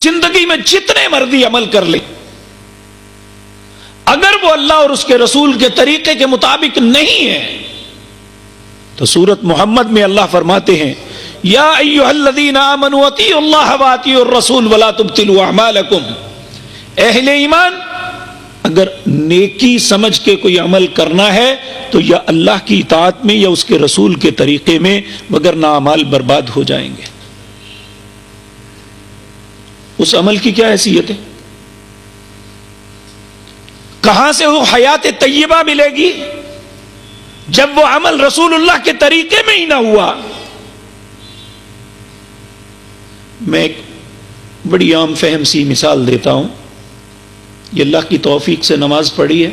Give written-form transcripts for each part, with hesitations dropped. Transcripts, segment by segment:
زندگی میں جتنے مرضی عمل کر لے، اگر وہ اللہ اور اس کے رسول کے طریقے کے مطابق نہیں ہے تو سورۃ محمد میں اللہ فرماتے ہیں یا ایھا الذین آمنوا اطیعوا اللہ واطیعوا الرسول ولا تبطلوا اعمالکم، اہل ایمان اگر نیکی سمجھ کے کوئی عمل کرنا ہے تو یا اللہ کی اطاعت میں یا اس کے رسول کے طریقے میں، مگر نہ اعمال برباد ہو جائیں گے۔ اس عمل کی کیا حیثیت ہے؟ کہاں سے وہ حیات طیبہ ملے گی جب وہ عمل رسول اللہ کے طریقے میں ہی نہ ہوا؟ میں ایک بڑی عام فہم سی مثال دیتا ہوں۔ یہ اللہ کی توفیق سے نماز پڑھی ہے،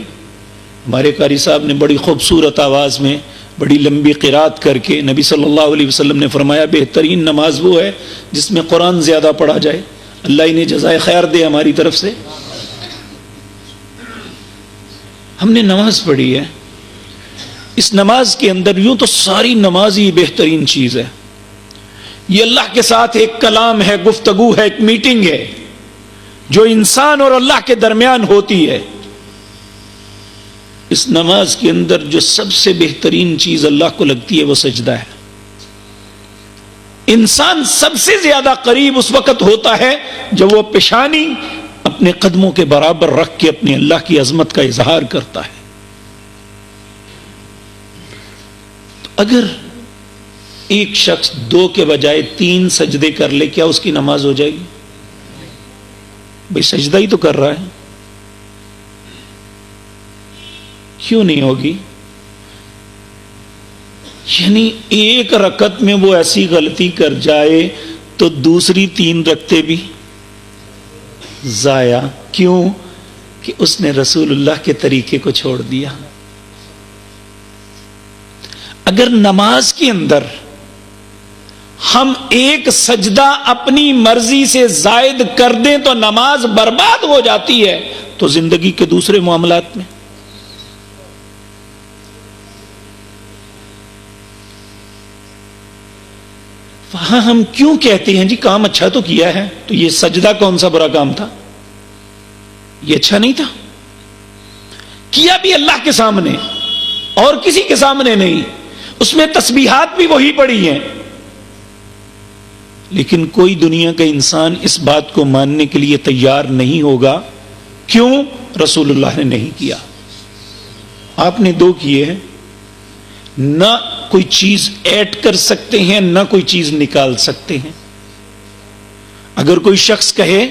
ہمارے قاری صاحب نے بڑی خوبصورت آواز میں بڑی لمبی قرات کر کے، نبی صلی اللہ علیہ وسلم نے فرمایا بہترین نماز وہ ہے جس میں قرآن زیادہ پڑھا جائے۔ اللہ انہیں جزائے خیر دے ہماری طرف سے۔ ہم نے نماز پڑھی ہے، اس نماز کے اندر یوں تو ساری نماز ہی بہترین چیز ہے، یہ اللہ کے ساتھ ایک کلام ہے، گفتگو ہے، ایک میٹنگ ہے جو انسان اور اللہ کے درمیان ہوتی ہے۔ اس نماز کے اندر جو سب سے بہترین چیز اللہ کو لگتی ہے وہ سجدہ ہے۔ انسان سب سے زیادہ قریب اس وقت ہوتا ہے جب وہ پیشانی اپنے قدموں کے برابر رکھ کے اپنے اللہ کی عظمت کا اظہار کرتا ہے۔ تو اگر ایک شخص 2 کے بجائے 3 سجدے کر لے، کیا اس کی نماز ہو جائے گی؟ بھئی سجدہ ہی تو کر رہا ہے، کیوں نہیں ہوگی؟ یعنی ایک رکعت میں وہ ایسی غلطی کر جائے تو دوسری 3 رکعتیں بھی ضائع۔ کیوں؟ کہ اس نے رسول اللہ کے طریقے کو چھوڑ دیا۔ اگر نماز کے اندر ہم ایک سجدہ اپنی مرضی سے زائد کر دیں تو نماز برباد ہو جاتی ہے، تو زندگی کے دوسرے معاملات میں وہاں ہم کیوں کہتے ہیں جی کام اچھا تو کیا ہے، تو یہ سجدہ کون سا برا کام تھا؟ یہ اچھا نہیں تھا، کیا بھی اللہ کے سامنے اور کسی کے سامنے نہیں، اس میں تسبیحات بھی وہی پڑھی ہیں، لیکن کوئی دنیا کا انسان اس بات کو ماننے کے لیے تیار نہیں ہوگا۔ کیوں؟ رسول اللہ نے نہیں کیا۔ آپ نے 2 کیے ہیں، نہ کوئی چیز ایڈ کر سکتے ہیں نہ کوئی چیز نکال سکتے ہیں۔ اگر کوئی شخص کہے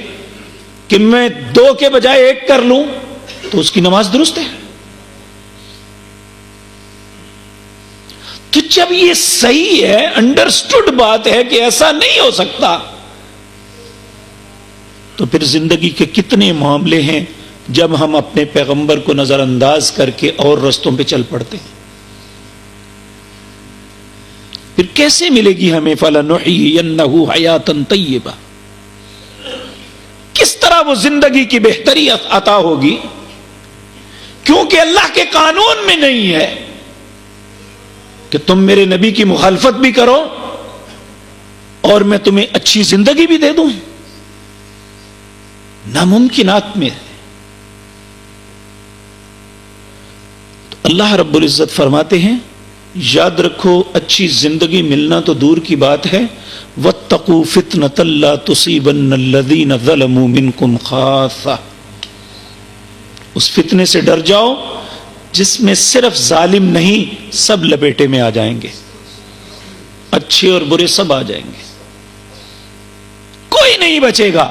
کہ میں 2 کے بجائے 1 کر لوں تو اس کی نماز درست ہے۔ تو جب یہ صحیح ہے، انڈرسٹوڈ بات ہے کہ ایسا نہیں ہو سکتا، تو پھر زندگی کے کتنے معاملے ہیں جب ہم اپنے پیغمبر کو نظر انداز کر کے اور رستوں پہ چل پڑتے ہیں۔ پھر کیسے ملے گی ہمیں فَلَنُحْيِيَنَّهُ حَيَاةً طَيِّبَةً؟ کس طرح وہ زندگی کی بہتری عطا ہوگی؟ کیونکہ اللہ کے قانون میں نہیں ہے کہ تم میرے نبی کی مخالفت بھی کرو اور میں تمہیں اچھی زندگی بھی دے دوں، ناممکنات میں ہے۔ تو اللہ رب العزت فرماتے ہیں یاد رکھو اچھی زندگی ملنا تو دور کی بات ہے، وَاتَّقُوا فِتْنَةً لَا تُصِيبَنَّ الَّذِينَ ظَلَمُوا مِنْكُمْ خَاصَّةً، اس فتنے سے ڈر جاؤ جس میں صرف ظالم نہیں سب لپیٹے میں آ جائیں گے، اچھے اور برے سب آ جائیں گے، کوئی نہیں بچے گا۔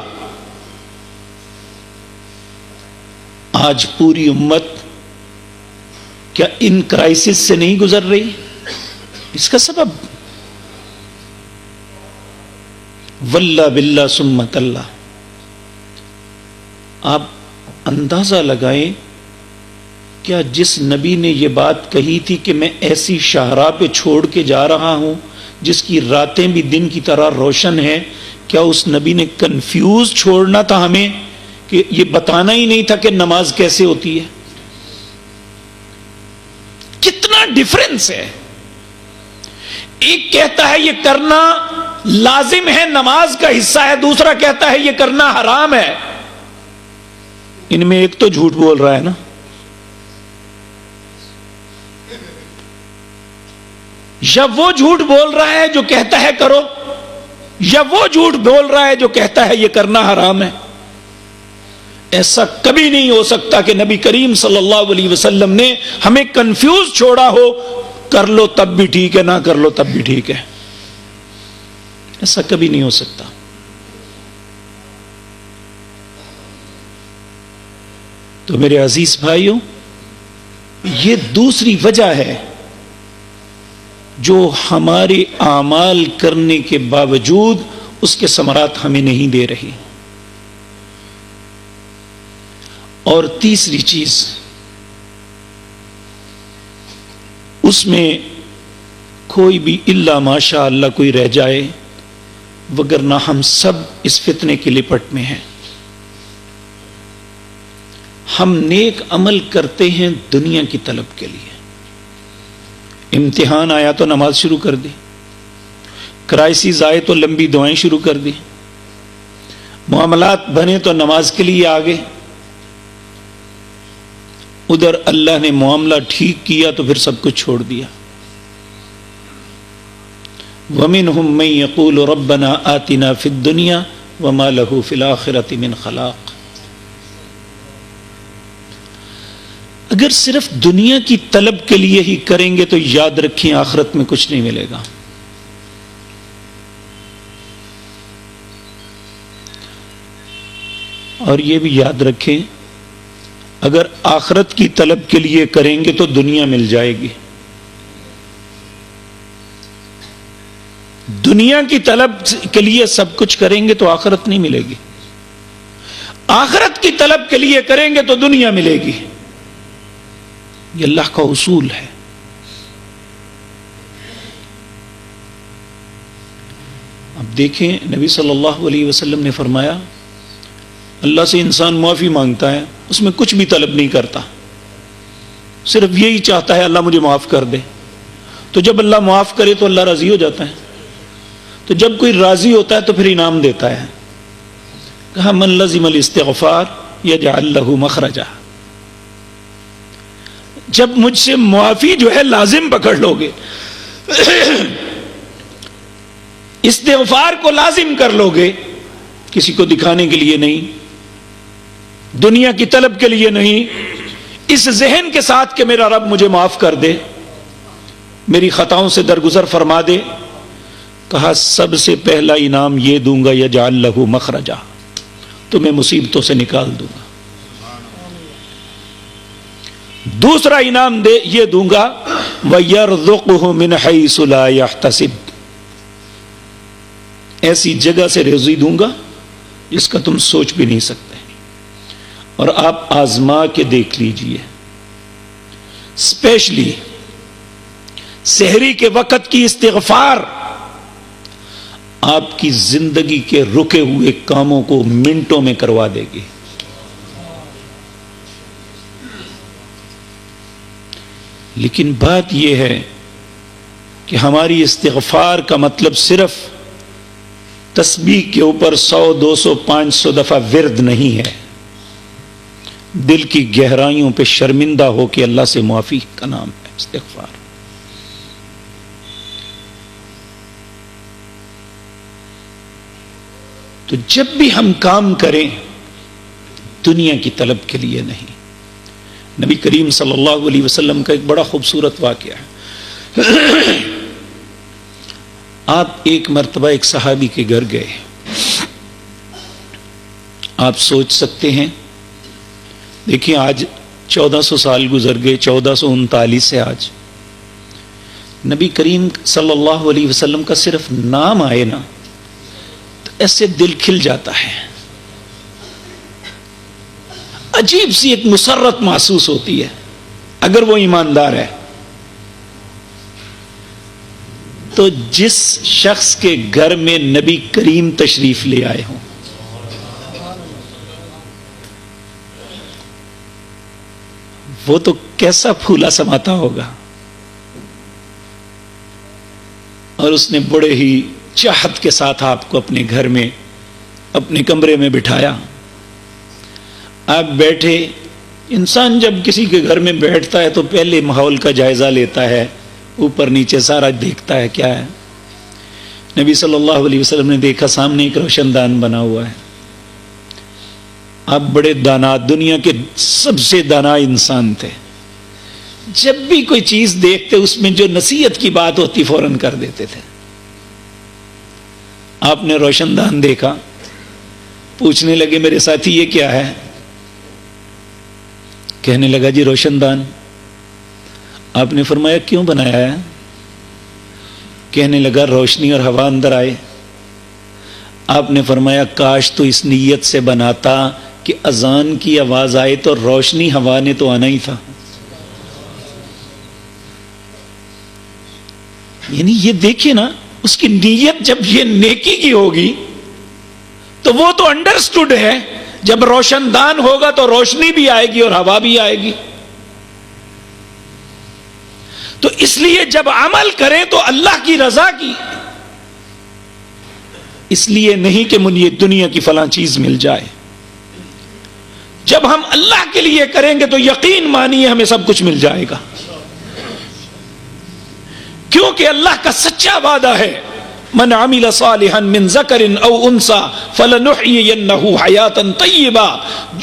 آج پوری امت کیا ان کرائسس سے نہیں گزر رہی؟ اس کا سبب واللہ باللہ سمت اللہ۔ آپ اندازہ لگائیں، کیا جس نبی نے یہ بات کہی تھی کہ میں ایسی شاہراہ پہ چھوڑ کے جا رہا ہوں جس کی راتیں بھی دن کی طرح روشن ہیں، کیا اس نبی نے کنفیوز چھوڑنا تھا ہمیں کہ یہ بتانا ہی نہیں تھا کہ نماز کیسے ہوتی ہے؟ کتنا ڈفرنس ہے۔ ایک کہتا ہے یہ کرنا لازم ہے، نماز کا حصہ ہے، دوسرا کہتا ہے یہ کرنا حرام ہے، ان میں ایک تو جھوٹ بول رہا ہے نا. یا وہ جھوٹ بول رہا ہے جو کہتا ہے کرو، یا وہ جھوٹ بول رہا ہے جو کہتا ہے یہ کرنا حرام ہے. ایسا کبھی نہیں ہو سکتا کہ نبی کریم صلی اللہ علیہ وسلم نے ہمیں کنفیوز چھوڑا ہو، کر لو تب بھی ٹھیک ہے، نہ کر لو تب بھی ٹھیک ہے. ایسا کبھی نہیں ہو سکتا. تو میرے عزیز بھائیوں، یہ دوسری وجہ ہے جو ہمارے اعمال کرنے کے باوجود اس کے ثمرات ہمیں نہیں دے رہی. اور تیسری چیز، اس میں کوئی بھی الا ماشاء اللہ کوئی رہ جائے، وگرنہ ہم سب اس فتنے کے لپٹ میں ہیں. ہم نیک عمل کرتے ہیں دنیا کی طلب کے لیے. امتحان آیا تو نماز شروع کر دی، کرائسس آئے تو لمبی دعائیں شروع کر دی، معاملات بنے تو نماز کے لیے آگے. ادھر اللہ نے معاملہ ٹھیک کیا تو پھر سب کچھ چھوڑ دیا. وَمِنْهُمْ مَنْ يَقُولُ رَبَّنَا آتِنَا فِي الدُّنْيَا وَمَا لَهُ فِي الْآخِرَةِ مِنْ خَلَاقٍ. اگر صرف دنیا کی طلب کے لیے ہی کریں گے تو یاد رکھیں آخرت میں کچھ نہیں ملے گا. اور یہ بھی یاد رکھیں، اگر آخرت کی طلب کے لیے کریں گے تو دنیا مل جائے گی. دنیا کی طلب کے لیے سب کچھ کریں گے تو آخرت نہیں ملے گی. آخرت کی طلب کے لیے کریں گے تو دنیا ملے گی. یہ اللہ کا اصول ہے. اب دیکھیں، نبی صلی اللہ علیہ وسلم نے فرمایا اللہ سے انسان معافی مانگتا ہے، اس میں کچھ بھی طلب نہیں کرتا، صرف یہی چاہتا ہے اللہ مجھے معاف کر دے. تو جب اللہ معاف کرے تو اللہ راضی ہو جاتا ہے. تو جب کوئی راضی ہوتا ہے تو پھر انعام دیتا ہے. کہا من لزم الاستغفار یجعل له مخرجا. جب مجھ سے معافی جو ہے لازم پکڑ لو گے، استغفار کو لازم کر لو گے، کسی کو دکھانے کے لیے نہیں، دنیا کی طلب کے لیے نہیں، اس ذہن کے ساتھ کہ میرا رب مجھے معاف کر دے، میری خطاؤں سے درگزر فرما دے. کہا سب سے پہلا انعام یہ دوں گا یجعل له مخرجا، تمہیں مصیبتوں سے نکال دوں گا. دوسرا انعام یہ دوں گا وَيَرْزُقْهُ مِنْ حَيْثُ لَا يَحْتَسِبُ، ایسی جگہ سے رزق دوں گا جس کا تم سوچ بھی نہیں سکتے. اور آپ آزما کے دیکھ لیجئے، اسپیشلی سحری کے وقت کی استغفار آپ کی زندگی کے رکے ہوئے کاموں کو منٹوں میں کروا دے گی. لیکن بات یہ ہے کہ ہماری استغفار کا مطلب صرف تسبیح کے اوپر 100 200 500 دفعہ ورد نہیں ہے. دل کی گہرائیوں پہ شرمندہ ہو کے اللہ سے معافی کا نام ہے استغفار. تو جب بھی ہم کام کریں دنیا کی طلب کے لیے نہیں. نبی کریم صلی اللہ علیہ وسلم کا ایک بڑا خوبصورت واقعہ ہے. آپ ایک مرتبہ ایک صحابی کے گھر گئے. آپ سوچ سکتے ہیں، دیکھیں آج 1400 سال گزر گئے، 1439 سے آج نبی کریم صلی اللہ علیہ وسلم کا صرف نام آئے نا تو ایسے دل کھل جاتا ہے، عجیب سی ایک مسرت محسوس ہوتی ہے. اگر وہ ایماندار ہے تو جس شخص کے گھر میں نبی کریم تشریف لے آئے ہوں وہ تو کیسا پھولا سماتا ہوگا. اور اس نے بڑے ہی چاہت کے ساتھ آپ کو اپنے گھر میں اپنے کمرے میں بٹھایا. آپ بیٹھے. انسان جب کسی کے گھر میں بیٹھتا ہے تو پہلے ماحول کا جائزہ لیتا ہے, اوپر نیچے سارا دیکھتا ہے کیا ہے. نبی صلی اللہ علیہ وسلم نے دیکھا سامنے ایک روشن دان بنا ہوا ہے. آپ بڑے دانا, دنیا کے سب سے دانا انسان تھے. جب بھی کوئی چیز دیکھتے اس میں جو نصیحت کی بات ہوتی فوراً کر دیتے تھے. آپ نے روشن دان دیکھا, پوچھنے لگے میرے ساتھی یہ کیا ہے؟ کہنے لگا جی روشن دان. آپ نے فرمایا کیوں بنایا ہے؟ کہنے لگا روشنی اور ہوا اندر آئے. آپ نے فرمایا کاش تو اس نیت سے بناتا کہ اذان کی آواز آئے تو روشنی ہوا نے تو آنا ہی تھا. یعنی یہ دیکھیں نا, اس کی نیت جب یہ نیکی کی ہوگی تو وہ تو انڈرسٹوڈ ہے. جب روشن دان ہوگا تو روشنی بھی آئے گی اور ہوا بھی آئے گی. تو اس لیے جب عمل کریں تو اللہ کی رضا کی, اس لیے نہیں کہ مجھے دنیا کی فلاں چیز مل جائے. جب ہم اللہ کے لیے کریں گے تو یقین مانیے ہمیں سب کچھ مل جائے گا, کیونکہ اللہ کا سچا وعدہ ہے من عمل صالحا من ذکر او انثى فلنحيينه حیاتا طیبہ.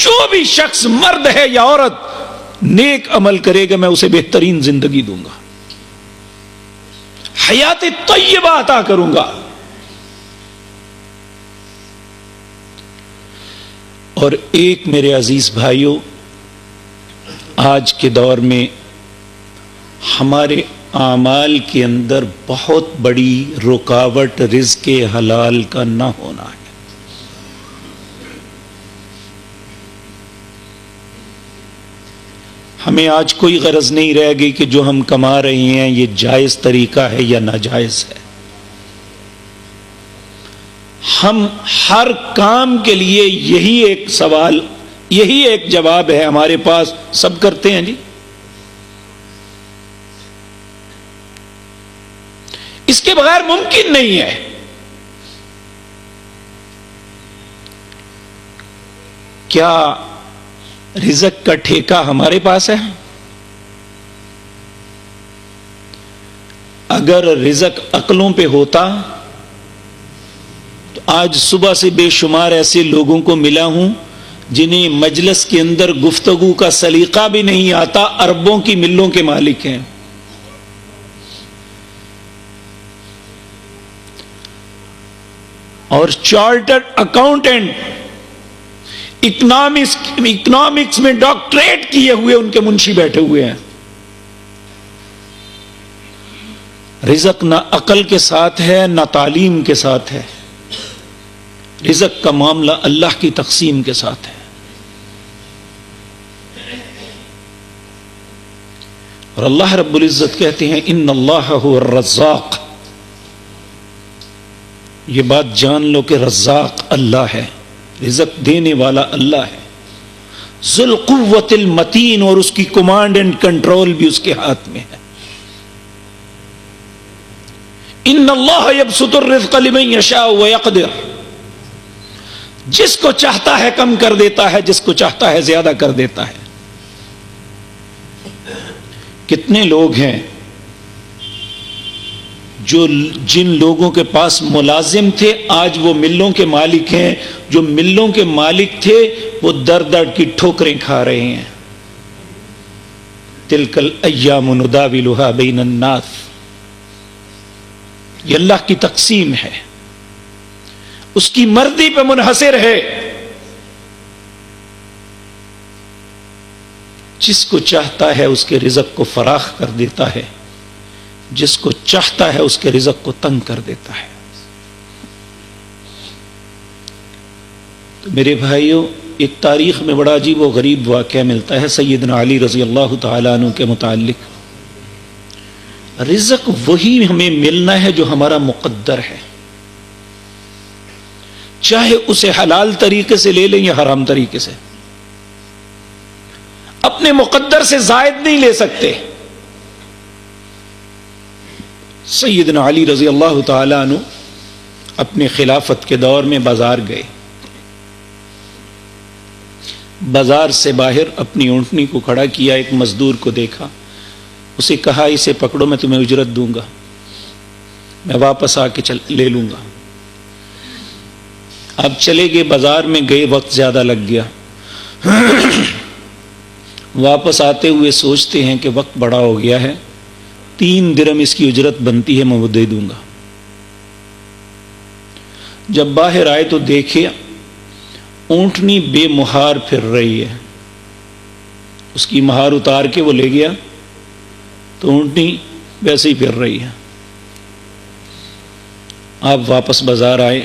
جو بھی شخص مرد ہے یا عورت نیک عمل کرے گا میں اسے بہترین زندگی دوں گا, حیات طیبہ عطا کروں گا. اور ایک میرے عزیز بھائیوں, آج کے دور میں ہمارے اعمال کے اندر بہت بڑی رکاوٹ رزق حلال کا نہ ہونا ہے. ہمیں آج کوئی غرض نہیں رہ گئی کہ جو ہم کما رہے ہیں یہ جائز طریقہ ہے یا ناجائز ہے. ہم ہر کام کے لیے یہی ایک سوال, یہی ایک جواب ہے ہمارے پاس, سب کرتے ہیں جی. اس کے بغیر ممکن نہیں ہے. کیا رزق کا ٹھیکہ ہمارے پاس ہے؟ اگر رزق عقلوں پہ ہوتا تو آج صبح سے بے شمار ایسے لوگوں کو ملا ہوں جنہیں مجلس کے اندر گفتگو کا سلیقہ بھی نہیں آتا, اربوں کی ملوں کے مالک ہیں. اور چارٹرڈ اکاؤنٹنٹ, اکنامکس میں ڈاکٹریٹ کیے ہوئے ان کے منشی بیٹھے ہوئے ہیں. رزق نہ عقل کے ساتھ ہے نہ تعلیم کے ساتھ ہے. رزق کا معاملہ اللہ کی تقسیم کے ساتھ ہے. اور اللہ رب العزت کہتے ہیں ان اللہ هو الرزاق. یہ بات جان لو کہ رزاق اللہ ہے, رزق دینے والا اللہ ہے. ذو القوت المتین, اور اس کی کمانڈ اینڈ کنٹرول بھی اس کے ہاتھ میں ہے. ان اللہ یبسط الرزق لمن یشاء ویقدر. جس کو چاہتا ہے کم کر دیتا ہے, جس کو چاہتا ہے زیادہ کر دیتا ہے. کتنے لوگ ہیں جو جن لوگوں کے پاس ملازم تھے آج وہ ملوں کے مالک ہیں, جو ملوں کے مالک تھے وہ در در کی ٹھوکریں کھا رہے ہیں. تلک الایام نداولها بین الناس. یہ اللہ کی تقسیم ہے, اس کی مرضی پہ منحصر ہے. جس کو چاہتا ہے اس کے رزق کو فراخ کر دیتا ہے, جس کو چاہتا ہے اس کے رزق کو تنگ کر دیتا ہے. تو میرے بھائیوں, ایک تاریخ میں بڑا عجیب و غریب واقعہ ملتا ہے سیدنا علی رضی اللہ تعالیٰ عنہ کے متعلق. رزق وہی ہمیں ملنا ہے جو ہمارا مقدر ہے, چاہے اسے حلال طریقے سے لے لیں یا حرام طریقے سے. اپنے مقدر سے زائد نہیں لے سکتے. سیدنا علی رضی اللہ تعالیٰ عنہ اپنے خلافت کے دور میں بازار گئے. بازار سے باہر اپنی اونٹنی کو کھڑا کیا, ایک مزدور کو دیکھا, اسے کہا اسے پکڑو میں تمہیں اجرت دوں گا, میں واپس آ کے لے لوں گا. اب چلے گئے, بازار میں گئے, وقت زیادہ لگ گیا. واپس آتے ہوئے سوچتے ہیں کہ وقت بڑا ہو گیا ہے, 3 درہم اس کی اجرت بنتی ہے, میں وہ دے دوں گا. جب باہر آئے تو دیکھے اونٹنی بے مہار پھر رہی ہے. اس کی مہار اتار کے وہ لے گیا تو اونٹنی ویسے ہی پھر رہی ہے. آپ واپس بازار آئے.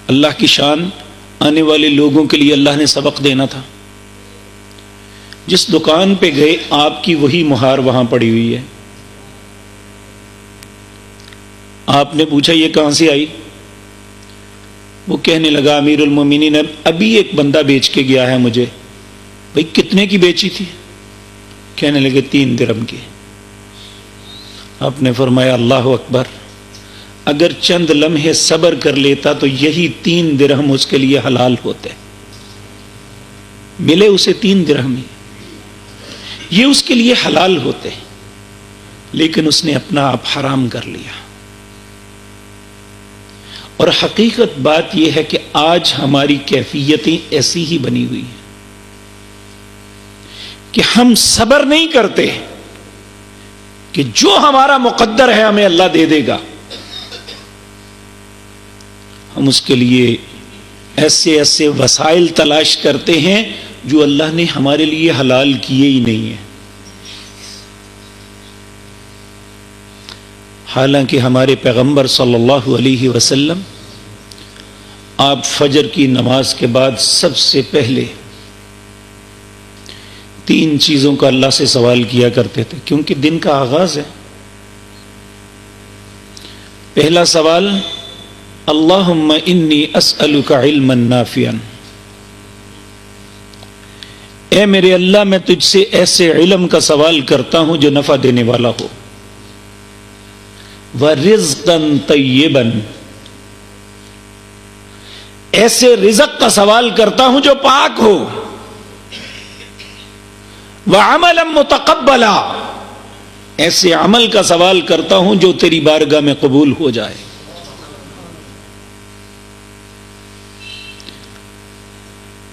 اللہ کی شان, آنے والے لوگوں کے لیے اللہ نے سبق دینا تھا. جس دکان پہ گئے آپ کی وہی مہار وہاں پڑی ہوئی ہے. آپ نے پوچھا یہ کہاں سے آئی؟ وہ کہنے لگا امیر المومنین ابھی ایک بندہ بیچ کے گیا ہے مجھے. بھئی کتنے کی بیچی تھی؟ کہنے لگے 3 درہم کی. آپ نے فرمایا اللہ اکبر, اگر چند لمحے صبر کر لیتا تو یہی 3 درہم اس کے لیے حلال ہوتے. ملے اسے 3 درہم ہی, یہ اس کے لیے حلال ہوتے, لیکن اس نے اپنا آپ حرام کر لیا. اور حقیقت بات یہ ہے کہ آج ہماری کیفیتیں ایسی ہی بنی ہوئی ہیں کہ ہم صبر نہیں کرتے کہ جو ہمارا مقدر ہے ہمیں اللہ دے دے گا. ہم اس کے لیے ایسے ایسے وسائل تلاش کرتے ہیں جو اللہ نے ہمارے لیے حلال کیے ہی نہیں ہیں. حالانکہ ہمارے پیغمبر صلی اللہ علیہ وسلم آپ فجر کی نماز کے بعد سب سے پہلے 3 چیزوں کا اللہ سے سوال کیا کرتے تھے, کیونکہ دن کا آغاز ہے. پہلا سوال اللہم انی اسألک علما نافعا, اے میرے اللہ میں تجھ سے ایسے علم کا سوال کرتا ہوں جو نفع دینے والا ہو. وَرِزْقًا طَيِّبًا, ایسے رزق کا سوال کرتا ہوں جو پاک ہو. وَعَمَلًا مُتَقَبَّلًا, ایسے عمل کا سوال کرتا ہوں جو تیری بارگاہ میں قبول ہو جائے.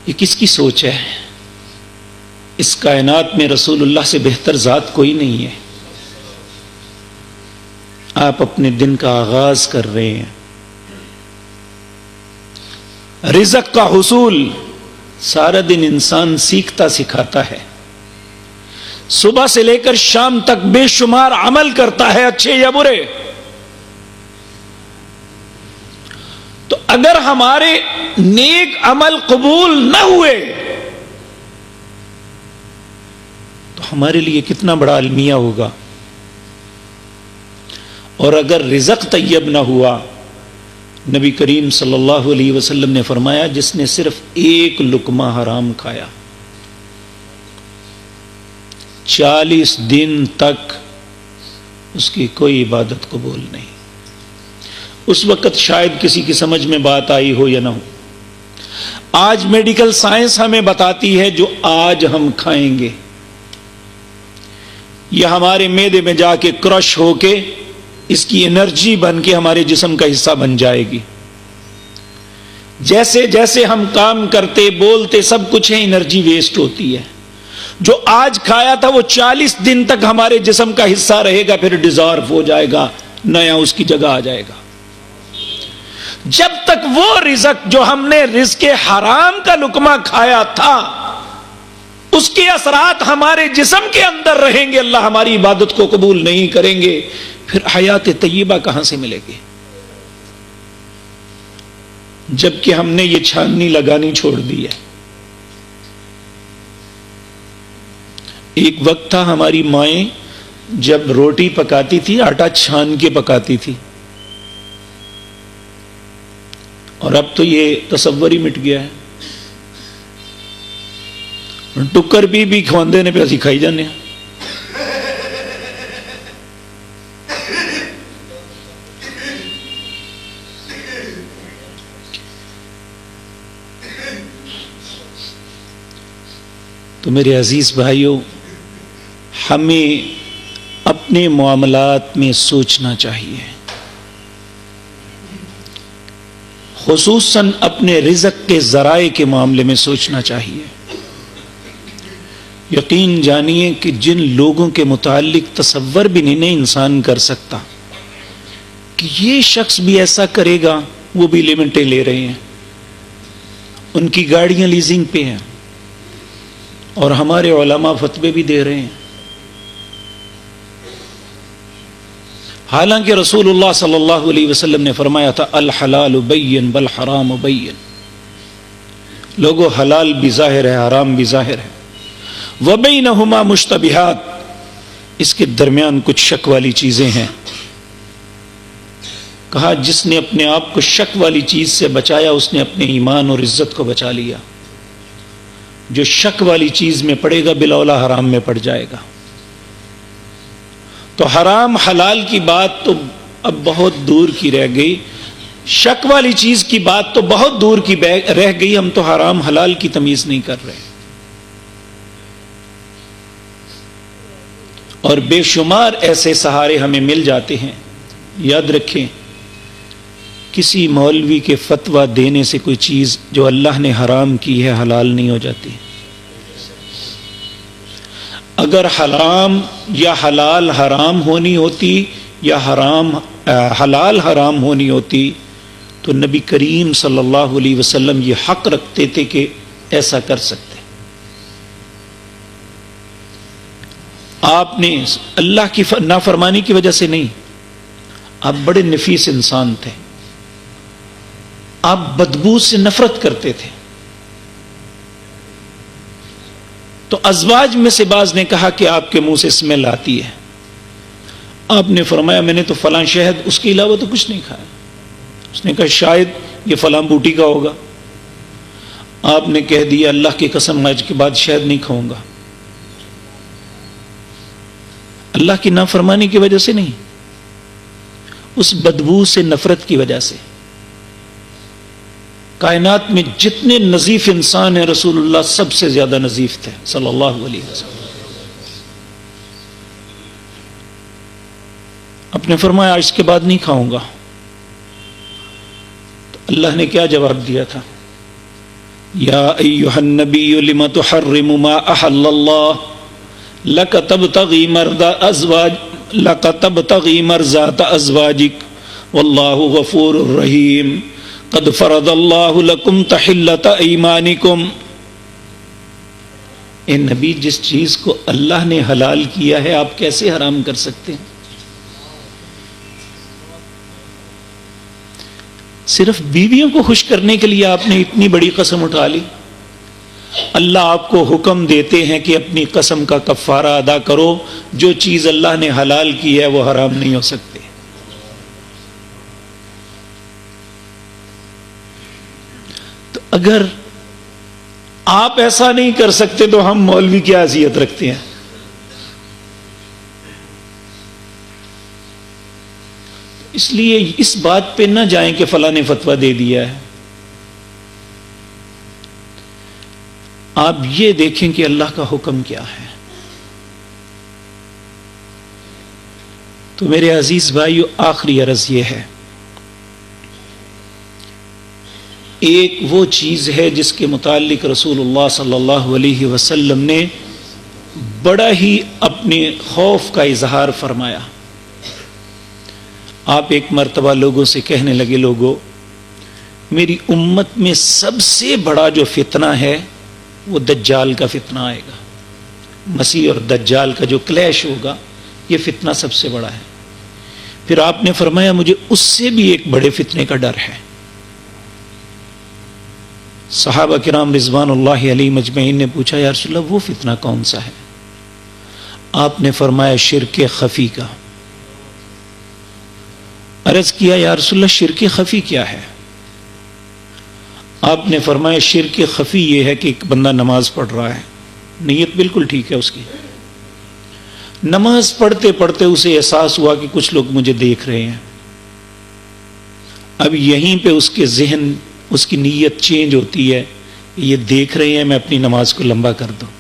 یہ کس کی سوچ ہے؟ اس کائنات میں رسول اللہ سے بہتر ذات کوئی نہیں ہے. آپ اپنے دن کا آغاز کر رہے ہیں. رزق کا حصول سارا دن انسان سیکھتا سکھاتا ہے. صبح سے لے کر شام تک بے شمار عمل کرتا ہے, اچھے یا برے. تو اگر ہمارے نیک عمل قبول نہ ہوئے تو ہمارے لیے کتنا بڑا المیہ ہوگا. اور اگر رزق طیب نہ ہوا, نبی کریم صلی اللہ علیہ وسلم نے فرمایا جس نے صرف 1 لقمہ حرام کھایا 40 دن تک اس کی کوئی عبادت قبول نہیں. اس وقت شاید کسی کی سمجھ میں بات آئی ہو یا نہ ہو. آج میڈیکل سائنس ہمیں بتاتی ہے جو آج ہم کھائیں گے یہ ہمارے معدے میں جا کے کرش ہو کے اس کی انرجی بن کے ہمارے جسم کا حصہ بن جائے گی. جیسے جیسے ہم کام کرتے بولتے سب کچھ ہے, انرجی ویسٹ ہوتی ہے. جو آج کھایا تھا وہ 40 دن تک ہمارے جسم کا حصہ رہے گا, پھر ڈیزالو ہو جائے گا, نیا اس کی جگہ آ جائے گا. جب تک وہ رزق جو ہم نے رزق حرام کا لقمہ کھایا تھا اس کے اثرات ہمارے جسم کے اندر رہیں گے, اللہ ہماری عبادت کو قبول نہیں کریں گے. پھر حیات طیبہ کہاں سے ملے گی؟ جبکہ ہم نے یہ چھاننی لگانی چھوڑ دی ہے. ایک وقت تھا ہماری مائیں جب روٹی پکاتی تھی آٹا چھان کے پکاتی تھی, اور اب تو یہ تصور ہی مٹ گیا ہے. ٹکر بھی کھواندے نے پہ اسی کھائی جانے ہیں. تو میرے عزیز بھائیوں، ہمیں اپنے معاملات میں سوچنا چاہیے، خصوصاً اپنے رزق کے ذرائع کے معاملے میں سوچنا چاہیے۔ یقین جانیے کہ جن لوگوں کے متعلق تصور بھی نہیں انسان کر سکتا کہ یہ شخص بھی ایسا کرے گا، وہ بھی لمٹیں لے رہے ہیں، ان کی گاڑیاں لیزنگ پہ ہیں، اور ہمارے علماء فتوے بھی دے رہے ہیں۔ حالانکہ رسول اللہ صلی اللہ علیہ وسلم نے فرمایا تھا الحلال بین والحرام بین، لوگوں حلال بھی ظاہر ہے، حرام بھی ظاہر ہے، وبینہما مشتبہات، اس کے درمیان کچھ شک والی چیزیں ہیں۔ کہا جس نے اپنے آپ کو شک والی چیز سے بچایا اس نے اپنے ایمان اور عزت کو بچا لیا، جو شک والی چیز میں پڑے گا بالاولا حرام میں پڑ جائے گا۔ تو حرام حلال کی بات تو اب بہت دور کی رہ گئی، شک والی چیز کی بات تو بہت دور کی رہ گئی، ہم تو حرام حلال کی تمیز نہیں کر رہے۔ اور بے شمار ایسے سہارے ہمیں مل جاتے ہیں۔ یاد رکھیں، کسی مولوی کے فتویٰ دینے سے کوئی چیز جو اللہ نے حرام کی ہے حلال نہیں ہو جاتی۔ اگر حرام یا حلال حرام ہونی ہوتی یا حلال حرام ہونی ہوتی تو نبی کریم صلی اللہ علیہ وسلم یہ حق رکھتے تھے کہ ایسا کر سکتے۔ آپ نے اللہ کی نافرمانی کی وجہ سے نہیں، آپ بڑے نفیس انسان تھے، آپ بدبو سے نفرت کرتے تھے۔ تو ازواج میں سے بعض نے کہا کہ آپ کے منہ سے اسمیل آتی ہے۔ آپ نے فرمایا میں نے تو فلاں شہد، اس کے علاوہ تو کچھ نہیں کھایا۔ اس نے کہا شاید یہ فلاں بوٹی کا ہوگا۔ آپ نے کہہ دیا اللہ کی قسم آج کے بعد شہد نہیں کھاؤں گا۔ اللہ کی نافرمانی کی وجہ سے نہیں، اس بدبو سے نفرت کی وجہ سے۔ کائنات میں جتنے نظیف انسان ہیں رسول اللہ سب سے زیادہ نظیف تھے صلی اللہ علیہ وسلم۔ آپ نے فرمایا اس کے بعد نہیں کھاؤں گا۔ تو اللہ نے کیا جواب دیا تھا؟ یا ایھا النبی لم تحرم ما احل اللہ لک تبتغی مرضات ازواجک واللہ غفور رحیم قد فرض اللہ لکم تحلۃ ایمانکم۔ اے نبی، جس چیز کو اللہ نے حلال کیا ہے آپ کیسے حرام کر سکتے ہیں؟ صرف بیویوں کو خوش کرنے کے لیے آپ نے اتنی بڑی قسم اٹھا لی۔ اللہ آپ کو حکم دیتے ہیں کہ اپنی قسم کا کفارہ ادا کرو، جو چیز اللہ نے حلال کی ہے وہ حرام نہیں ہو سکتی۔ تو اگر آپ ایسا نہیں کر سکتے تو ہم مولوی کیا حیثیت رکھتے ہیں؟ اس لیے اس بات پہ نہ جائیں کہ فلاں نے فتویٰ دے دیا ہے۔ آپ یہ دیکھیں کہ اللہ کا حکم کیا ہے۔ تو میرے عزیز بھائیو، آخری عرض یہ ہے، ایک وہ چیز ہے جس کے متعلق رسول اللہ صلی اللہ علیہ وسلم نے بڑا ہی اپنے خوف کا اظہار فرمایا۔ آپ ایک مرتبہ لوگوں سے کہنے لگے، لوگوں میری امت میں سب سے بڑا جو فتنہ ہے وہ دجال کا فتنہ آئے گا، مسیح اور دجال کا جو کلیش ہوگا یہ فتنہ سب سے بڑا ہے۔ پھر آپ نے فرمایا مجھے اس سے بھی ایک بڑے فتنے کا ڈر ہے۔ صحابہ کرام رضوان اللہ علیہ مجمعین نے پوچھا یا رسول اللہ وہ فتنہ کون سا ہے؟ آپ نے فرمایا شرک خفی کا۔ عرض کیا یا رسول اللہ شرک خفی کیا ہے؟ آپ نے فرمایا شرک خفی یہ ہے کہ ایک بندہ نماز پڑھ رہا ہے، نیت بالکل ٹھیک ہے اس کی، نماز پڑھتے پڑھتے اسے احساس ہوا کہ کچھ لوگ مجھے دیکھ رہے ہیں۔ اب یہیں پہ اس کے ذہن، اس کی نیت چینج ہوتی ہے، یہ دیکھ رہے ہیں میں اپنی نماز کو لمبا کر دوں۔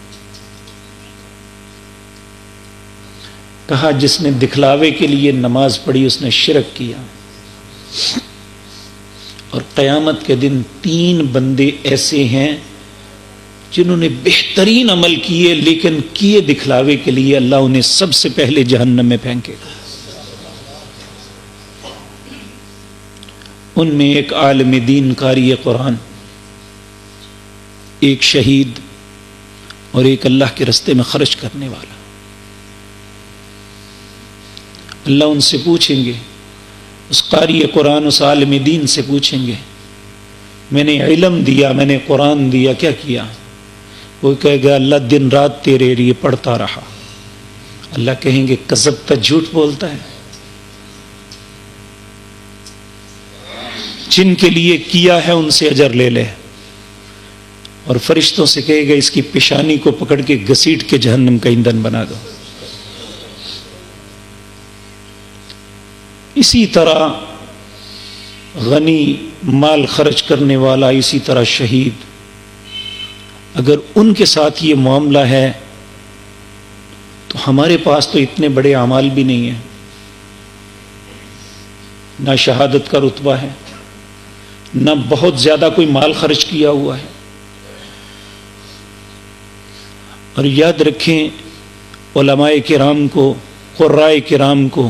کہا جس نے دکھلاوے کے لیے نماز پڑھی اس نے شرک کیا. اور قیامت کے دن 3 بندے ایسے ہیں جنہوں نے بہترین عمل کیے لیکن کیے دکھلاوے کے لیے، اللہ انہیں سب سے پہلے جہنم میں پھینکے گا. ان میں ایک عالم دین قاری قرآن، ایک شہید اور ایک اللہ کے رستے میں خرچ کرنے والا. اللہ ان سے پوچھیں گے، اس قاری قرآن اس عالم دین سے پوچھیں گے میں نے علم دیا، میں نے قرآن دیا، کیا کیا؟ وہ کہے گا اللہ دن رات تیرے لیے پڑھتا رہا. اللہ کہیں گے کذبتا، جھوٹ بولتا ہے. جن کے لیے کیا ہے ان سے اجر لے لے. اور فرشتوں سے کہے گا اس کی پیشانی کو پکڑ کے گھسیٹ کے جہنم کا ایندھن بنا دو. اسی طرح غنی مال خرچ کرنے والا، اسی طرح شہید، اگر ان کے ساتھ یہ معاملہ ہے تو ہمارے پاس تو اتنے بڑے اعمال بھی نہیں ہیں، نہ شہادت کا رتبہ ہے، نہ بہت زیادہ کوئی مال خرچ کیا ہوا ہے. اور یاد رکھیں علماء کرام کو، قرائے کرام کو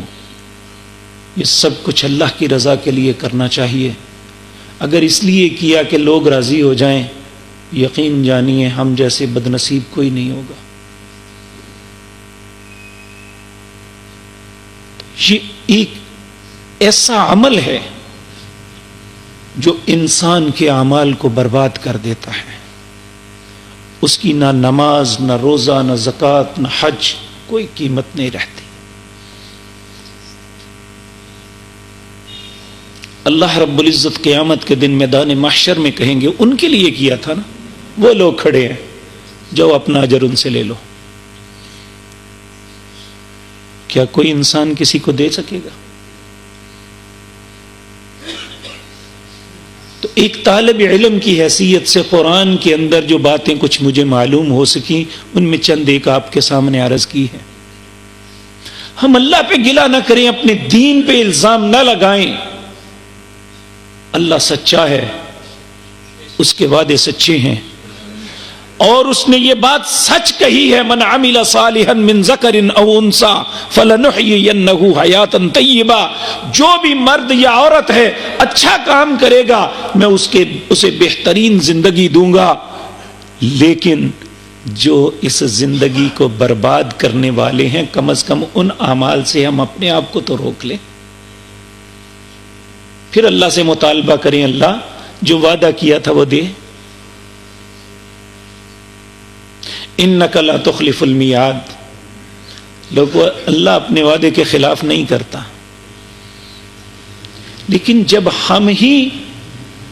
یہ سب کچھ اللہ کی رضا کے لیے کرنا چاہیے. اگر اس لیے کیا کہ لوگ راضی ہو جائیں، یقین جانیے ہم جیسے بدنصیب کوئی نہیں ہوگا. یہ ایک ایسا عمل ہے جو انسان کے اعمال کو برباد کر دیتا ہے. اس کی نہ نماز، نہ روزہ، نہ زکوٰۃ، نہ حج کوئی قیمت نہیں رہتی. اللہ رب العزت قیامت کے دن میدان محشر میں کہیں گے ان کے لیے کیا تھا نا، وہ لوگ کھڑے ہیں، جو اپنا اجر ان سے لے لو. کیا کوئی انسان کسی کو دے سکے گا؟ تو ایک طالب علم کی حیثیت سے قرآن کے اندر جو باتیں کچھ مجھے معلوم ہو سکیں ان میں چند ایک آپ کے سامنے عرض کی ہے. ہم اللہ پہ گلہ نہ کریں، اپنے دین پہ الزام نہ لگائیں. اللہ سچا ہے، اس کے وعدے سچے ہیں، اور اس نے یہ بات سچ کہی ہے من عمل صالحا من ذکر او انثی فلنحیینہ حیاتا طیبہ. جو بھی مرد یا عورت ہے اچھا کام کرے گا میں اسے بہترین زندگی دوں گا. لیکن جو اس زندگی کو برباد کرنے والے ہیں کم از کم ان اعمال سے ہم اپنے آپ کو تو روک لیں. پھر اللہ سے مطالبہ کریں اللہ جو وعدہ کیا تھا وہ دے. انک لا تخلف المیعاد. لوگوں اللہ اپنے وعدے کے خلاف نہیں کرتا، لیکن جب ہم ہی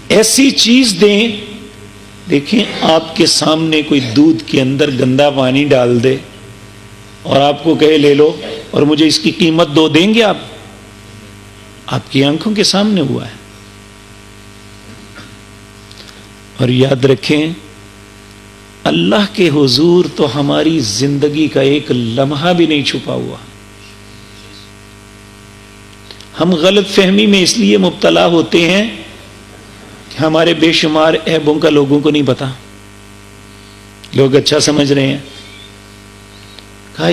ایسی چیز دیں، دیکھیں آپ کے سامنے کوئی دودھ کے اندر گندا پانی ڈال دے اور آپ کو کہے لے لو اور مجھے اس کی قیمت دو، دیں گے آپ کی آنکھوں کے سامنے ہوا ہے. اور یاد رکھیں اللہ کے حضور تو ہماری زندگی کا ایک لمحہ بھی نہیں چھپا ہوا. ہم غلط فہمی میں اس لیے مبتلا ہوتے ہیں کہ ہمارے بے شمار عیبوں کا لوگوں کو نہیں پتا. لوگ اچھا سمجھ رہے ہیں، کہا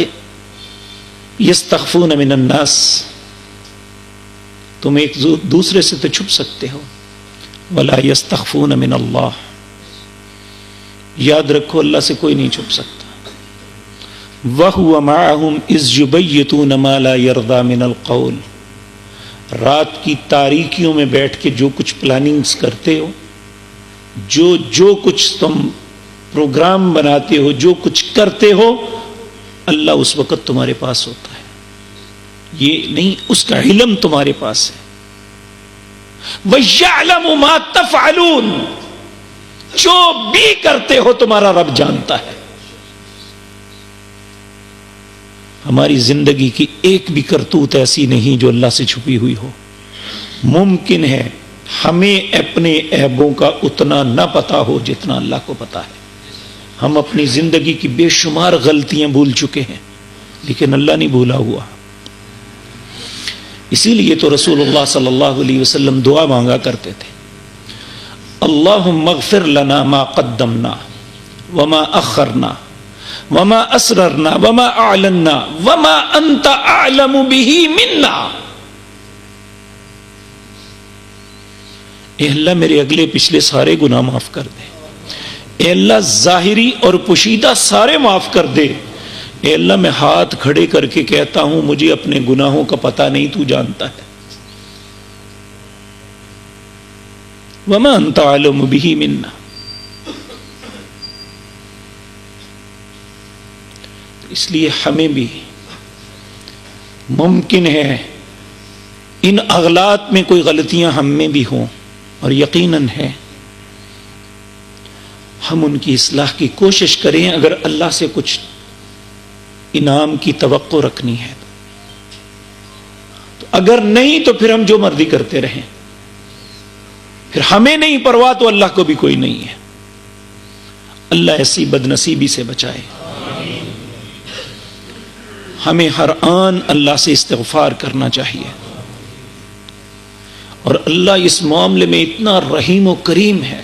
یستخفون من الناس، تم ایک دوسرے سے تو چھپ سکتے ہو، ولا یستخفون من اللہ. یاد رکھو اللہ سے کوئی نہیں چھپ سکتا. وَهُوَ مَعَهُمْ إِذْ يُبَيِّتُونَ مَا لَا يَرْضَى مِنَ الْقَوْلِ. رات کی تاریکیوں میں بیٹھ کے جو کچھ پلاننگز کرتے ہو، جو کچھ تم پروگرام بناتے ہو، جو کچھ کرتے ہو، اللہ اس وقت تمہارے پاس ہوتا ہے. یہ نہیں، اس کا علم تمہارے پاس ہے. وَيَعْلَمُ مَا تَفْعَلُونَ. جو بھی کرتے ہو تمہارا رب جانتا ہے. ہماری زندگی کی ایک بھی کرتوت ایسی نہیں جو اللہ سے چھپی ہوئی ہو. ممکن ہے ہمیں اپنے عیبوں کا اتنا نہ پتا ہو جتنا اللہ کو پتا ہے. ہم اپنی زندگی کی بے شمار غلطیاں بھول چکے ہیں. لیکن اللہ نہیں بھولا ہوا. اسی لیے تو رسول اللہ صلی اللہ علیہ وسلم دعا مانگا کرتے تھے, اللہم اغفر لنا ما قدمنا وما اخرنا وما اسررنا وما اعلنا وما انت اعلم به منا. اے اللہ میرے اگلے پچھلے سارے گناہ معاف کر دے. اے اللہ ظاہری اور پوشیدہ سارے معاف کر دے. اے اللہ میں ہاتھ کھڑے کر کے کہتا ہوں مجھے اپنے گناہوں کا پتہ نہیں, تو جانتا ہے. وما انت اعلم به منا. اس لیے ہمیں بھی ممکن ہے ان اغلاط میں کوئی غلطیاں ہم میں بھی ہوں, اور یقیناً ہے ہم ان کی اصلاح کی کوشش کریں اگر اللہ سے کچھ انعام کی توقع رکھنی ہے. تو اگر نہیں تو پھر ہم جو مرضی کرتے رہیں, پھر ہمیں نہیں پرواہ تو اللہ کو بھی کوئی نہیں ہے. اللہ ایسی بدنصیبی سے بچائے. ہمیں ہر آن اللہ سے استغفار کرنا چاہیے, اور اللہ اس معاملے میں اتنا رحیم و کریم ہے.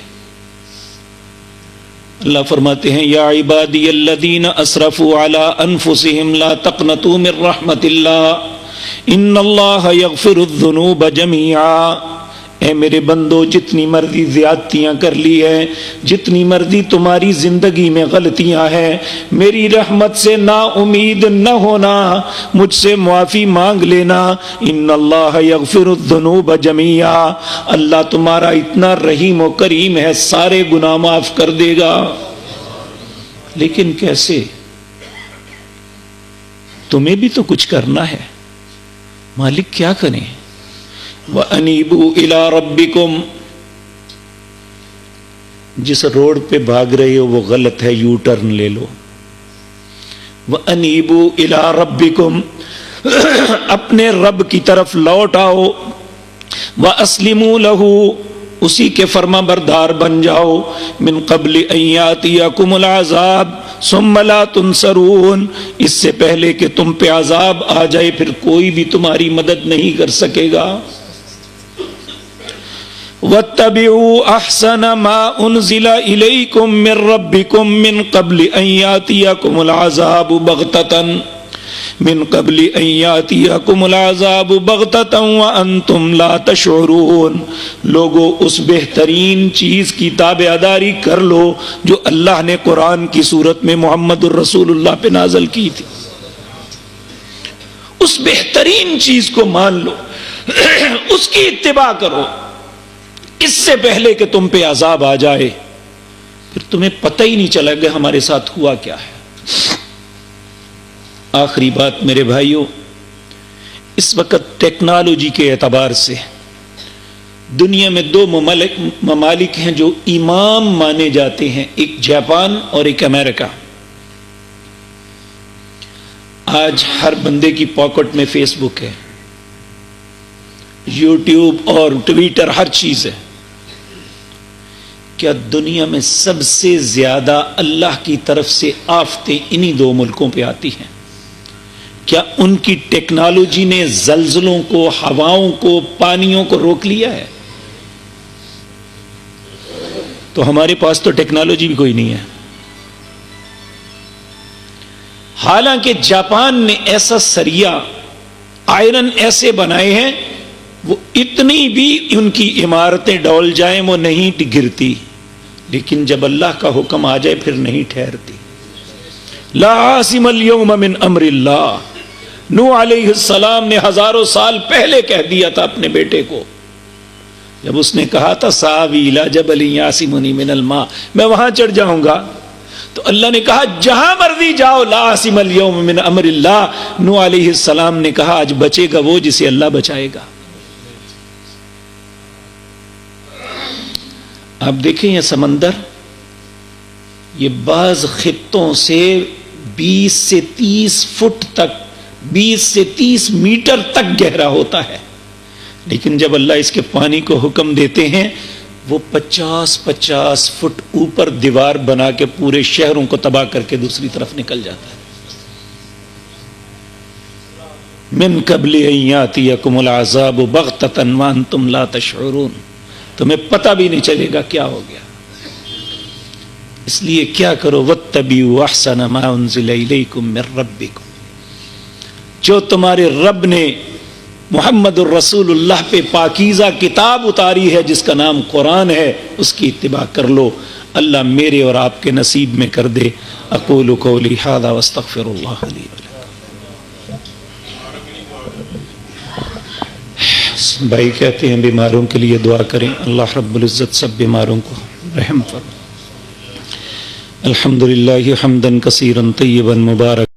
اللہ فرماتے ہیں یا عبادی الذین اسرفوا علی انفسہم لا تقنطوا من رحمت اللہ ان اللہ یغفر الذنوب جميعا. اے میرے بندو جتنی مرضی زیادتیاں کر لی ہے, جتنی مرضی تمہاری زندگی میں غلطیاں ہیں, میری رحمت سے نا امید نہ ہونا, مجھ سے معافی مانگ لینا. ان اللہ یغفر الذنوب جميعا. اللہ تمہارا اتنا رحیم و کریم ہے, سارے گناہ معاف کر دے گا. لیکن کیسے؟ تمہیں بھی تو کچھ کرنا ہے. مالک کیا کریں؟ وَأَنِيبُوا إِلَىٰ رَبِّكُمْ. جس روڈ پہ بھاگ رہے ہو وہ غلط ہے, یو ٹرن لے لو. وَأَنِيبُوا إِلَىٰ رَبِّكُمْ. اپنے رب کی طرف لوٹ آؤ. وَأَسْلِمُوا لَهُ. اسی کے فرما بردار بن جاؤ. من قبل ان یاتیکم العذاب ثم لا تنصرون. اس سے پہلے کہ تم پہ عذاب آ جائے پھر کوئی بھی تمہاری مدد نہیں کر سکے گا. واتبعوا احسن ما انزل الیکم من ربکم من قبل ان یاتیکم العذاب بغتۃ من قبل ان یاتیکم العذاب بغتۃ وانتم لا تشعرون. لوگوں اس بہترین چیز کی تابعداری کر لو جو اللہ نے قرآن کی صورت میں محمد الرسول اللہ پہ نازل کی تھی. اس بہترین چیز کو مان لو, اس کی اتباع کرو, اس سے پہلے کہ تم پہ عذاب آ جائے پھر تمہیں پتہ ہی نہیں چلا کہ ہمارے ساتھ ہوا کیا ہے. آخری بات میرے بھائیوں, اس وقت ٹیکنالوجی کے اعتبار سے دنیا میں دو ممالک ہیں جو امام مانے جاتے ہیں, ایک جاپان اور ایک امریکہ. آج ہر بندے کی پاکٹ میں فیس بک ہے, یوٹیوب اور ٹویٹر, ہر چیز ہے. کیا دنیا میں سب سے زیادہ اللہ کی طرف سے آفتیں انہی دو ملکوں پہ آتی ہیں؟ کیا ان کی ٹیکنالوجی نے زلزلوں کو, ہواؤں کو, پانیوں کو روک لیا ہے؟ تو ہمارے پاس تو ٹیکنالوجی بھی کوئی نہیں ہے. حالانکہ جاپان نے ایسا سریا, آئرن ایسے بنائے ہیں وہ اتنی بھی ان کی عمارتیں ڈول جائیں وہ نہیں گرتی, لیکن جب اللہ کا حکم آ جائے پھر نہیں ٹھہرتی. لا عاصم اليوم من امر اللہ. نوح علیہ السلام نے ہزاروں سال پہلے کہہ دیا تھا اپنے بیٹے کو, جب اس نے کہا تھا ساوی الی جبل یعصمنی من الماء, میں وہاں چڑھ جاؤں گا, تو اللہ نے کہا جہاں مرضی جاؤ, لا عاصم اليوم من امر اللہ. نوح علیہ السلام نے کہا آج بچے گا وہ جسے اللہ بچائے گا. آپ دیکھیں یہ سمندر, یہ بعض خطوں سے 20 سے 30 فٹ تک, 20 سے 30 میٹر تک گہرا ہوتا ہے, لیکن جب اللہ اس کے پانی کو حکم دیتے ہیں وہ 50-50 فٹ اوپر دیوار بنا کے پورے شہروں کو تباہ کر کے دوسری طرف نکل جاتا ہے. من قبل ان یاتیکم العذاب بغتۃ وانتم لا تشعرون، تمہیں پتہ بھی نہیں چلے گا کیا ہو گیا۔ اس لیے کیا کرو، واتبعوا احسن ما انزل الیکم من ربکم، جو تمہارے رب نے محمد الرسول اللہ پہ پاکیزہ کتاب اتاری ہے جس کا نام قرآن ہے، اس کی اتباع کر لو، اللہ میرے اور آپ کے نصیب میں کر دے۔ اقول قولی ھذا واستغفر اللہ لی ولکم۔ بھائی کہتے ہیں بیماروں کے لیے دعا کریں، اللہ رب العزت سب بیماروں کو رحم فرمائے۔ الحمدللہ حمدا کثیرا طیبا مبارک